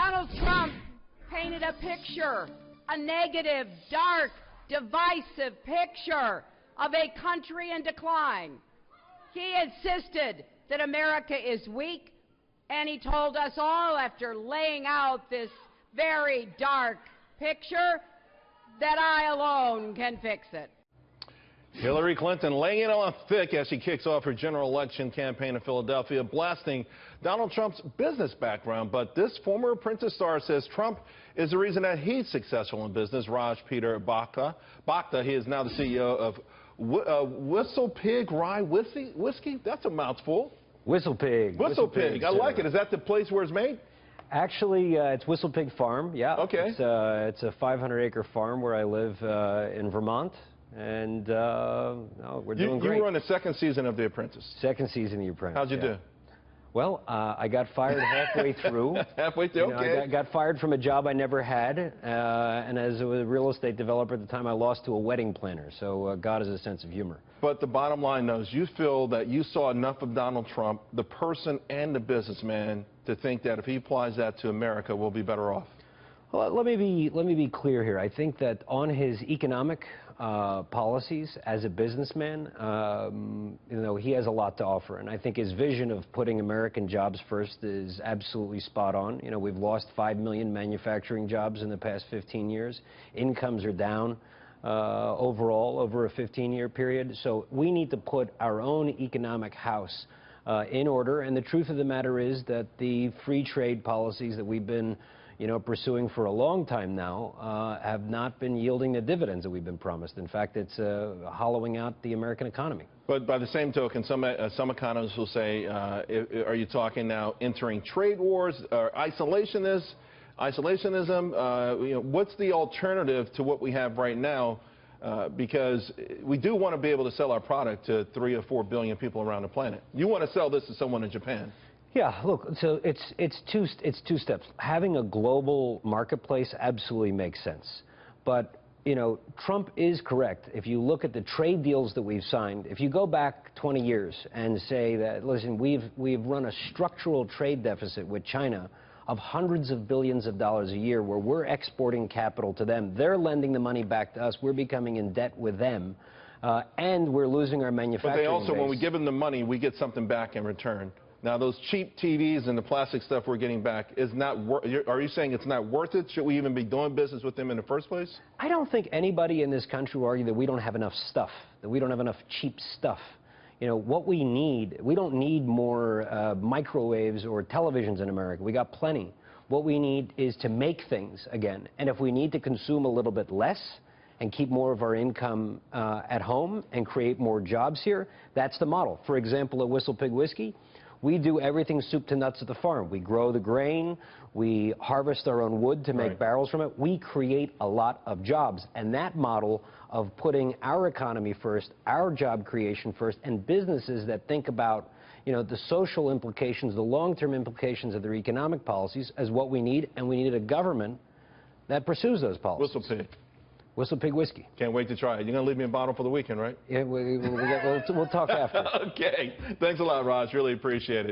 Donald Trump painted a picture, a negative, dark, divisive picture of a country in decline. He insisted that America is weak, and he told us all, after laying out this very dark picture, that I alone can fix it. Hillary Clinton laying it on thick as she kicks off her general election campaign in Philadelphia, blasting Donald Trump's business background. But this former Apprentice star says Trump is the reason that he's successful in business. Raj Bhakta, he is now the CEO of Whistlepig Rye Whiskey. That's a mouthful. Whistlepig. Whistlepig. I like it. Is that the place where it's made? Actually, it's Whistlepig Farm. Yeah. Okay. It's a 500-acre farm where I live in Vermont. And we're doing great. You were on the second season of The Apprentice. Second season of The Apprentice. How'd you do? Well, I got fired halfway through. Halfway through, okay. I got fired from a job I never had, and as a real estate developer at the time, I lost to a wedding planner. So God has a sense of humor. But the bottom line is, you feel that you saw enough of Donald Trump, the person and the businessman, to think that if he applies that to America, we'll be better off. Well, let me be clear here. I think that on his economic policies as a businessman, he has a lot to offer, and I think his vision of putting American jobs first is absolutely spot on. We've lost 5 million manufacturing jobs in the past 15 years. Incomes are down overall over a 15-year period. So we need to put our own economic house in order. And the truth of the matter is that the free trade policies that we've been pursuing for a long time now have not been yielding the dividends that we've been promised. In fact, it's hollowing out the American economy. But by the same token, some economists will say, are you talking now entering trade wars, or isolationism? What's the alternative to what we have right now? Because we do want to be able to sell our product to 3 or 4 billion people around the planet. You want to sell this to someone in Japan. Yeah, look, so it's two steps. Having a global marketplace absolutely makes sense. But, Trump is correct. If you look at the trade deals that we've signed, if you go back 20 years and say that, listen, we've run a structural trade deficit with China of hundreds of billions of dollars a year, where we're exporting capital to them. They're lending the money back to us. We're becoming in debt with them. And we're losing our manufacturing But they also, base. when we give them the money, we get something back in return. Now, those cheap TVs and the plastic stuff we're getting back is not are you saying it's not worth it? Should we even be doing business with them in the first place? I don't think anybody in this country will argue that we don't have enough stuff, that we don't have enough cheap stuff. What we need, we don't need more microwaves or televisions in America. We got plenty. What we need is to make things again. And if we need to consume a little bit less and keep more of our income at home and create more jobs here, that's the model. For example, at Whistlepig Whiskey, we do everything soup to nuts at the farm. We grow the grain, we harvest our own wood to make barrels from it. We create a lot of jobs. And that model of putting our economy first, our job creation first, and businesses that think about the social implications, the long-term implications of their economic policies as what we need, and we need a government that pursues those policies. Whistlepig. Whistlepig Whiskey. Can't wait to try it. You're going to leave me a bottle for the weekend, right? Yeah, we'll talk after. Okay. Thanks a lot, Raj. Really appreciate it.